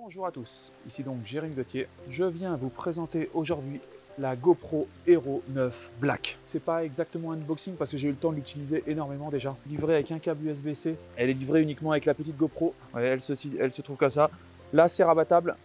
Bonjour à tous, ici donc Jérémy Gauthier. Je viens vous présenter aujourd'hui la GoPro Hero 9 Black. C'est pas exactement un unboxing parce que j'ai eu le temps de l'utiliser énormément déjà. Livrée avec un câble USB-C, elle est livrée uniquement avec la petite GoPro. Ouais, elle se trouve comme ça. Là, c'est rabattable.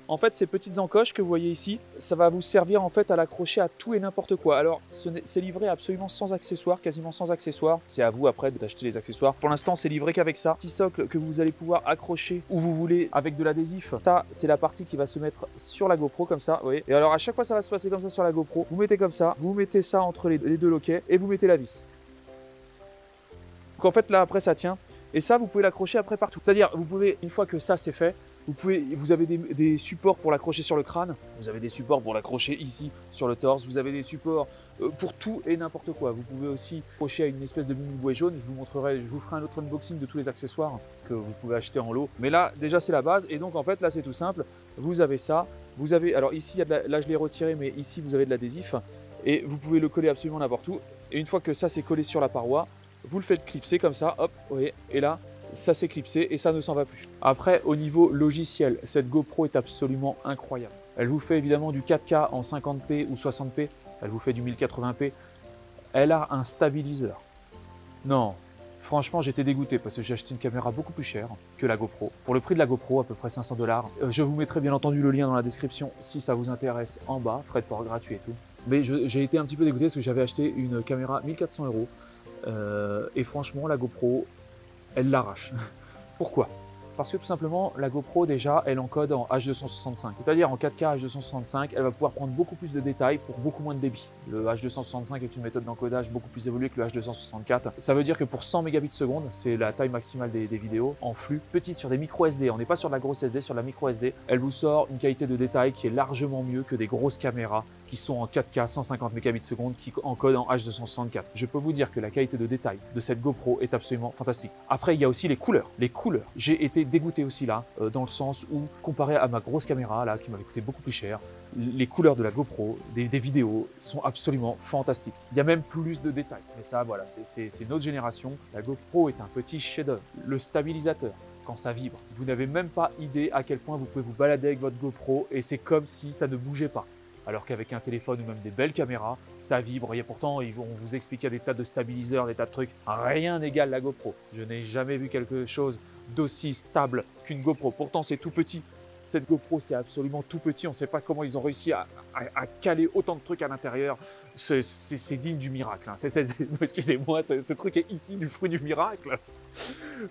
En fait, ces petites encoches que vous voyez ici, ça va vous servir en fait à l'accrocher à tout et n'importe quoi. Alors, c'est livré absolument sans accessoires, quasiment sans accessoires. C'est à vous après d'acheter les accessoires. Pour l'instant, c'est livré qu'avec ça. Petit socle que vous allez pouvoir accrocher où vous voulez avec de l'adhésif. Ça, c'est la partie qui va se mettre sur la GoPro comme ça, vous voyez. Et alors, à chaque fois, ça va se passer comme ça sur la GoPro. Vous mettez comme ça, vous mettez ça entre les deux loquets et vous mettez la vis. Donc en fait, là, après, ça tient. Et ça, vous pouvez l'accrocher après partout. C'est-à-dire, vous pouvez, une fois que ça c'est fait, vous avez des supports pour l'accrocher sur le crâne, vous avez des supports pour l'accrocher ici sur le torse, vous avez des supports pour tout et n'importe quoi. Vous pouvez aussi accrocher à une espèce de mini bouée jaune. Je vous ferai un autre unboxing de tous les accessoires que vous pouvez acheter en lot. Mais là, déjà, c'est la base. Et donc, en fait, là, c'est tout simple. Vous avez ça. Vous avez, alors ici, là, je l'ai retiré, mais ici, vous avez de l'adhésif. Et vous pouvez le coller absolument n'importe où. Et une fois que ça, c'est collé sur la paroi, vous le faites clipser comme ça, hop, vous voyez, et là, ça s'est clipsé et ça ne s'en va plus. Après, au niveau logiciel, cette GoPro est absolument incroyable. Elle vous fait évidemment du 4K en 50p ou 60p, elle vous fait du 1080p. Elle a un stabiliseur. Non, franchement, j'étais dégoûté parce que j'ai acheté une caméra beaucoup plus chère que la GoPro. Pour le prix de la GoPro, à peu près 500 $. Je vous mettrai bien entendu le lien dans la description si ça vous intéresse en bas, frais de port gratuit et tout. Mais j'ai été un petit peu dégoûté parce que j'avais acheté une caméra 1400 €. Et franchement, la GoPro, elle l'arrache. Pourquoi? Parce que tout simplement, la GoPro déjà, elle encode en H265. C'est-à-dire en 4K H265, elle va pouvoir prendre beaucoup plus de détails pour beaucoup moins de débit. Le H265 est une méthode d'encodage beaucoup plus évoluée que le H264. Ça veut dire que pour 100 mégabits seconde, c'est la taille maximale des vidéos en flux, petite sur des micro SD, on n'est pas sur de la grosse SD, sur de la micro SD, elle vous sort une qualité de détail qui est largement mieux que des grosses caméras qui sont en 4K 150 mégabits seconde qui encodent en H264. Je peux vous dire que la qualité de détail de cette GoPro est absolument fantastique. Après, il y a aussi les couleurs. Les couleurs. J'ai été dégoûté aussi là, dans le sens où, comparé à ma grosse caméra là, qui m'avait coûté beaucoup plus cher, les couleurs de la GoPro, des vidéos, sont absolument fantastiques. Il y a même plus de détails. Mais ça, voilà, c'est une autre génération. La GoPro est un petit chef-d'œuvre. Le stabilisateur, quand ça vibre, vous n'avez même pas idée à quel point vous pouvez vous balader avec votre GoPro et c'est comme si ça ne bougeait pas. Alors qu'avec un téléphone ou même des belles caméras, ça vibre. Et pourtant, ils vont vous expliquer des tas de stabiliseurs, des tas de trucs. Rien n'égale la GoPro. Je n'ai jamais vu quelque chose d'aussi stable qu'une GoPro. Pourtant, c'est tout petit. Cette GoPro, c'est absolument tout petit. On ne sait pas comment ils ont réussi à caler autant de trucs à l'intérieur. C'est digne du miracle. Hein. Excusez-moi, ce truc est ici du fruit du miracle.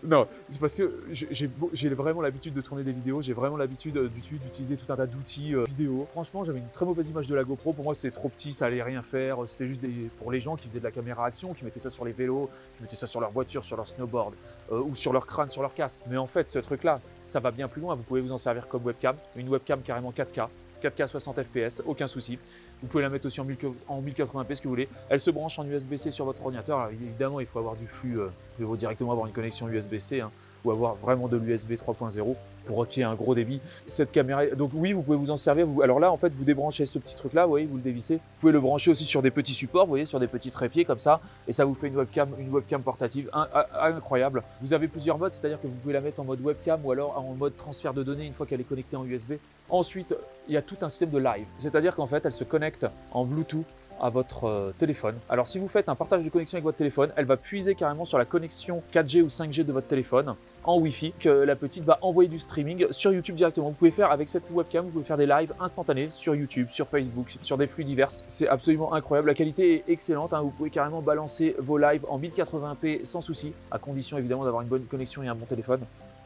Non, c'est parce que j'ai vraiment l'habitude de tourner des vidéos, j'ai vraiment l'habitude d'utiliser tout un tas d'outils vidéo. Franchement, j'avais une très mauvaise image de la GoPro. Pour moi, c'était trop petit, ça allait rien faire. C'était juste pour les gens qui faisaient de la caméra action, qui mettaient ça sur les vélos, qui mettaient ça sur leur voiture, sur leur snowboard, ou sur leur crâne, sur leur casque. Mais en fait, ce truc-là, ça va bien plus loin. Vous pouvez vous en servir comme webcam, une webcam carrément 4K. 4K 60 fps, aucun souci. Vous pouvez la mettre aussi en 1080p, ce que vous voulez. Elle se branche en USB-C sur votre ordinateur. Alors, évidemment, il faut avoir du flux, il faut directement avoir une connexion USB-C, hein, ou avoir vraiment de l'USB 3.0 pour qu'il y ait un gros débit. Cette caméra, donc oui, vous pouvez vous en servir. Alors là, en fait, vous débranchez ce petit truc-là, vous voyez, vous le dévissez. Vous pouvez le brancher aussi sur des petits supports, vous voyez, sur des petits trépieds comme ça, et ça vous fait une webcam portative incroyable. Vous avez plusieurs modes, c'est-à-dire que vous pouvez la mettre en mode webcam ou alors en mode transfert de données une fois qu'elle est connectée en USB. Ensuite, il y a tout un système de live, c'est-à-dire qu'en fait, elle se connecte en Bluetooth à votre téléphone. Alors si vous faites un partage de connexion avec votre téléphone, elle va puiser carrément sur la connexion 4G ou 5G de votre téléphone en Wi-Fi, que la petite va envoyer du streaming sur YouTube directement. Vous pouvez faire avec cette webcam, vous pouvez faire des lives instantanés sur YouTube, sur Facebook, sur des flux divers. C'est absolument incroyable. La qualité est excellente, hein. Vous pouvez carrément balancer vos lives en 1080p sans souci, à condition évidemment d'avoir une bonne connexion et un bon téléphone.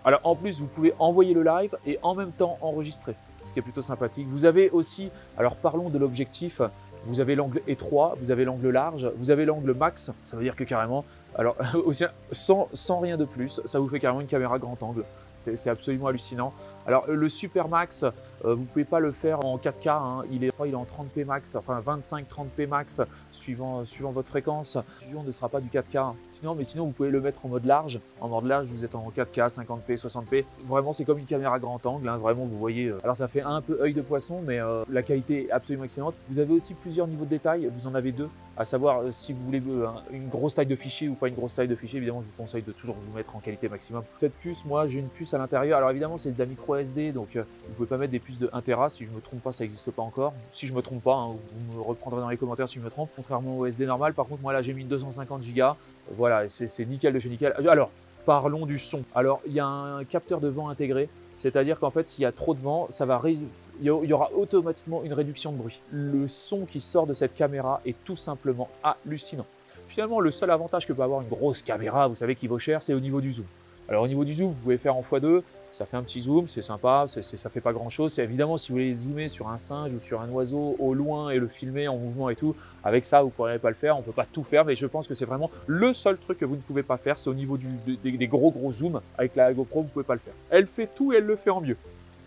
Alors en plus, vous pouvez envoyer le live et en même temps enregistrer, ce qui est plutôt sympathique. Vous avez aussi, alors parlons de l'objectif, vous avez l'angle étroit, vous avez l'angle large, vous avez l'angle max, ça veut dire que carrément, alors aussi sans rien de plus, ça vous fait carrément une caméra grand angle. C'est absolument hallucinant. Alors le Super Max, vous ne pouvez pas le faire en 4K, hein. Il est en 30p max, enfin 25-30p max, suivant votre fréquence. Ne sera pas du 4K. Hein. Sinon, vous pouvez le mettre en mode large. En mode large, vous êtes en 4K, 50p, 60p. Vraiment, c'est comme une caméra grand angle. Hein. Vraiment, vous voyez. Alors, ça fait un peu œil de poisson, mais la qualité est absolument excellente. Vous avez aussi plusieurs niveaux de détail. Vous en avez deux. À savoir, si vous voulez une grosse taille de fichier ou pas une grosse taille de fichier, évidemment, je vous conseille de toujours vous mettre en qualité maximum. Cette puce, moi, j'ai une puce à l'intérieur. Alors, évidemment, c'est de la micro micro SD, donc vous ne pouvez pas mettre des puces de 1 Tera, si je ne me trompe pas, ça n'existe pas encore. Si je ne me trompe pas, hein, vous me reprendrez dans les commentaires si je me trompe, contrairement au SD normal. Par contre, moi là, j'ai mis une 250 Go, voilà, c'est nickel de chez nickel. Alors, parlons du son. Alors, il y a un capteur de vent intégré, c'est-à-dire qu'en fait, s'il y a trop de vent, il y aura automatiquement une réduction de bruit. Le son qui sort de cette caméra est tout simplement hallucinant. Finalement, le seul avantage que peut avoir une grosse caméra, vous savez qui vaut cher, c'est au niveau du zoom. Alors au niveau du zoom, vous pouvez faire en x2, ça fait un petit zoom, c'est sympa, ça fait pas grand chose. C'est évidemment si vous voulez zoomer sur un singe ou sur un oiseau au loin et le filmer en mouvement et tout, avec ça vous ne pourrez pas le faire, on ne peut pas tout faire, mais je pense que c'est vraiment le seul truc que vous ne pouvez pas faire, c'est au niveau des gros zooms. Avec la GoPro, vous ne pouvez pas le faire. Elle fait tout et elle le fait en mieux.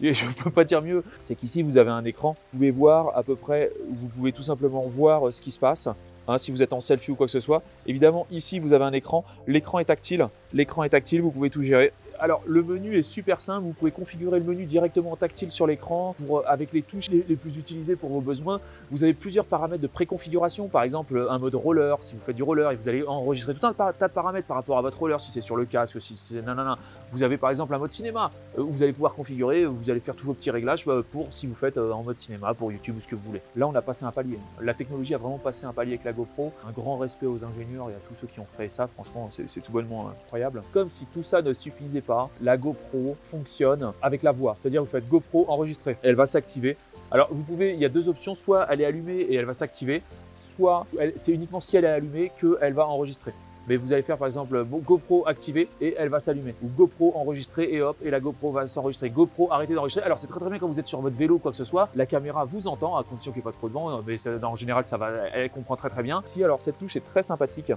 Et je ne peux pas dire mieux, c'est qu'ici vous avez un écran, vous pouvez voir à peu près, vous pouvez tout simplement voir ce qui se passe. Hein, si vous êtes en selfie ou quoi que ce soit. Évidemment, ici, vous avez un écran. L'écran est tactile. L'écran est tactile, vous pouvez tout gérer. Alors, le menu est super simple. Vous pouvez configurer le menu directement en tactile sur l'écran avec les touches les plus utilisées pour vos besoins. Vous avez plusieurs paramètres de préconfiguration. Par exemple, un mode roller. Si vous faites du roller et vous allez enregistrer tout un tas de paramètres par rapport à votre roller, si c'est sur le casque, si c'est nanana. Vous avez par exemple un mode cinéma. Vous allez pouvoir configurer, vous allez faire tous vos petits réglages pour si vous faites en mode cinéma, pour YouTube ou ce que vous voulez. Là, on a passé un palier. La technologie a vraiment passé un palier avec la GoPro. Un grand respect aux ingénieurs et à tous ceux qui ont créé ça. Franchement, c'est tout bonnement incroyable. Comme si tout ça ne suffisait pas, la GoPro fonctionne avec la voix. C'est-à-dire vous faites GoPro enregistrer. Elle va s'activer. Alors vous pouvez, il y a deux options, soit elle est allumée et elle va s'activer, soit c'est uniquement si elle est allumée qu'elle va enregistrer. Mais vous allez faire par exemple GoPro activé et elle va s'allumer. Ou GoPro enregistré et hop, et la GoPro va s'enregistrer. GoPro arrêtez d'enregistrer. Alors c'est très bien quand vous êtes sur votre vélo ou quoi que ce soit. La caméra vous entend, à condition qu'il n'y ait pas trop de vent, mais en général elle comprend très bien. Si alors cette touche est très sympathique,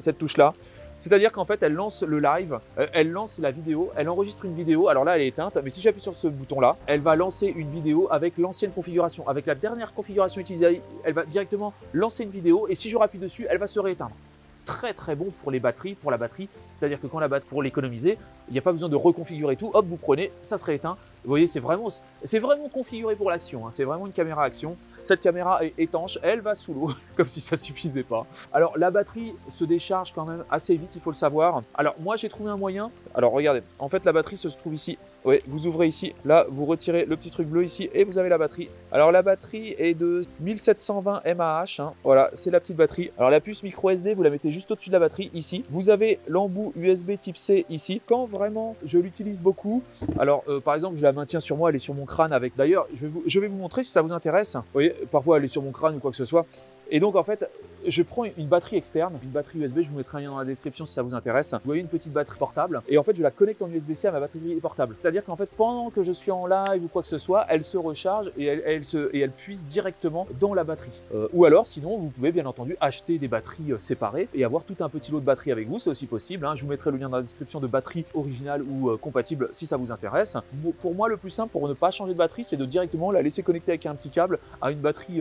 cette touche là. C'est-à-dire qu'en fait, elle lance le live, elle lance la vidéo, elle enregistre une vidéo. Alors là, elle est éteinte, mais si j'appuie sur ce bouton-là, elle va lancer une vidéo avec l'ancienne configuration. Avec la dernière configuration utilisée, elle va directement lancer une vidéo et si je rappuie dessus, elle va se rééteindre. Très bon pour les batteries, pour la batterie, c'est-à-dire que quand la batterie, pour l'économiser, il n'y a pas besoin de reconfigurer tout, hop, vous prenez, ça se rééteint. Vous voyez, c'est vraiment configuré pour l'action, hein. C'est vraiment une caméra action. Cette caméra est étanche, elle va sous l'eau, comme si ça suffisait pas. Alors la batterie se décharge quand même assez vite, il faut le savoir. Alors moi j'ai trouvé un moyen, alors regardez, en fait la batterie se trouve ici. Oui, vous ouvrez ici, là vous retirez le petit truc bleu ici et vous avez la batterie. Alors la batterie est de 1720 mAh, hein. Voilà, c'est la petite batterie. Alors la puce micro SD, vous la mettez juste au-dessus de la batterie ici. Vous avez l'embout USB type C ici. Quand vraiment je l'utilise beaucoup, alors par exemple je la maintiens sur moi, elle est sur mon crâne avec, d'ailleurs je vais vous montrer si ça vous intéresse. Vous voyez, parfois elle est sur mon crâne ou quoi que ce soit. Et donc en fait, je prends une batterie externe, une batterie USB, je vous mettrai un lien dans la description si ça vous intéresse. Vous voyez une petite batterie portable et en fait je la connecte en USB-C à ma batterie portable. C'est-à-dire qu'en fait pendant que je suis en live ou quoi que ce soit, elle se recharge et elle puise directement dans la batterie. Ou alors sinon vous pouvez bien entendu acheter des batteries séparées et avoir tout un petit lot de batteries avec vous, c'est aussi possible, hein. Je vous mettrai le lien dans la description de batterie originale ou compatible si ça vous intéresse. Pour moi le plus simple pour ne pas changer de batterie, c'est de directement la laisser connecter avec un petit câble à une batterie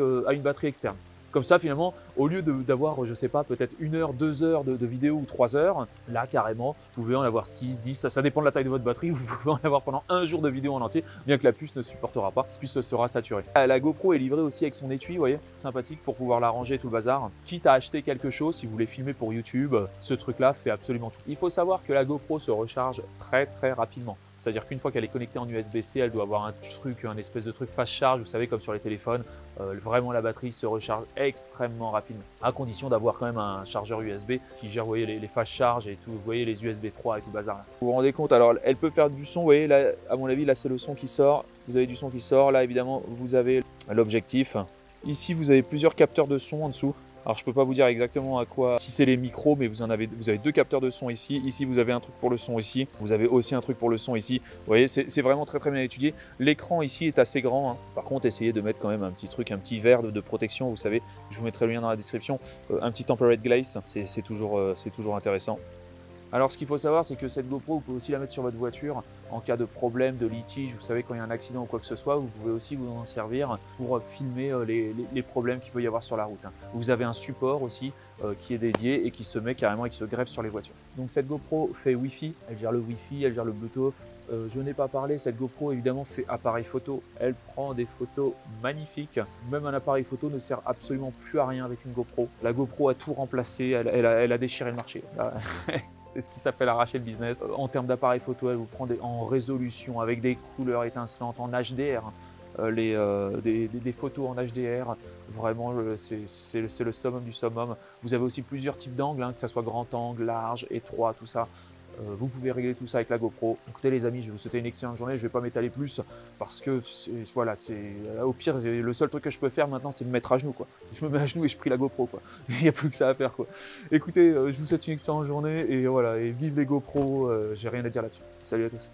externe. Comme ça, finalement, au lieu d'avoir, je sais pas, peut-être 1 heure, 2 heures de vidéo ou 3 heures, là, carrément, vous pouvez en avoir 6, 10, ça dépend de la taille de votre batterie, vous pouvez en avoir pendant un jour de vidéo en entier, bien que la puce ne supportera pas, la puce sera saturée. La GoPro est livrée aussi avec son étui, vous voyez, sympathique pour pouvoir la ranger tout le bazar. Quitte à acheter quelque chose, si vous voulez filmer pour YouTube, ce truc-là fait absolument tout. Il faut savoir que la GoPro se recharge très rapidement. C'est-à-dire qu'une fois qu'elle est connectée en USB-C, elle doit avoir un espèce de truc fast charge, vous savez, comme sur les téléphones. Vraiment, la batterie se recharge extrêmement rapidement, à condition d'avoir quand même un chargeur USB qui gère, vous voyez, les fast charge et tout, vous voyez, les USB 3 et tout le bazar. Là. Vous vous rendez compte, alors elle peut faire du son, vous voyez, là, à mon avis, là, c'est le son qui sort. Vous avez du son qui sort, là, évidemment, vous avez l'objectif. Ici, vous avez plusieurs capteurs de son en dessous. Alors je peux pas vous dire exactement à quoi, si c'est les micros, mais vous avez 2 capteurs de son ici. Ici vous avez un truc pour le son ici. Vous avez aussi un truc pour le son ici. Vous voyez, c'est vraiment très bien étudié. L'écran ici est assez grand, hein. Par contre, essayez de mettre quand même un petit truc, un petit verre de protection. Vous savez, je vous mettrai le lien dans la description. Un petit tempered glaze, c'est toujours intéressant. Alors ce qu'il faut savoir, c'est que cette GoPro, vous pouvez aussi la mettre sur votre voiture en cas de problème, de litige. Vous savez, quand il y a un accident ou quoi que ce soit, vous pouvez aussi vous en servir pour filmer les problèmes qu'il peut y avoir sur la route, hein. Vous avez un support aussi qui est dédié et qui se met carrément et qui se greffe sur les voitures. Donc cette GoPro fait Wi-Fi, elle gère le Wi-Fi, elle gère le Bluetooth. Je n'ai pas parlé, cette GoPro évidemment fait appareil photo, elle prend des photos magnifiques. Même un appareil photo ne sert absolument plus à rien avec une GoPro. La GoPro a tout remplacé, elle a déchiré le marché. c'est ce qui s'appelle arracher le business. En termes d'appareil photo, elle vous prend en résolution avec des couleurs étincelantes en HDR. Des photos en HDR, vraiment c'est le summum du summum. Vous avez aussi plusieurs types d'angles, hein, que ce soit grand angle, large, étroit, tout ça. Vous pouvez régler tout ça avec la GoPro. Écoutez les amis, je vais vous souhaiter une excellente journée. Je ne vais pas m'étaler plus parce que voilà, au pire, le seul truc que je peux faire maintenant, c'est me mettre à genoux, quoi. Je me mets à genoux et je prie la GoPro, quoi. Il n'y a plus que ça à faire, quoi. Écoutez, je vous souhaite une excellente journée et voilà, et vive les GoPro. J'ai rien à dire là-dessus. Salut à tous.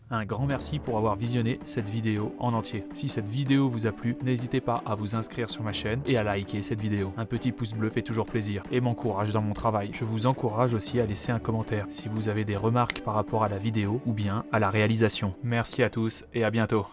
Un grand merci pour avoir visionné cette vidéo en entier. Si cette vidéo vous a plu, n'hésitez pas à vous inscrire sur ma chaîne et à liker cette vidéo. Un petit pouce bleu fait toujours plaisir et m'encourage dans mon travail. Je vous encourage aussi à laisser un commentaire si vous avez des remarques par rapport à la vidéo ou bien à la réalisation. Merci à tous et à bientôt.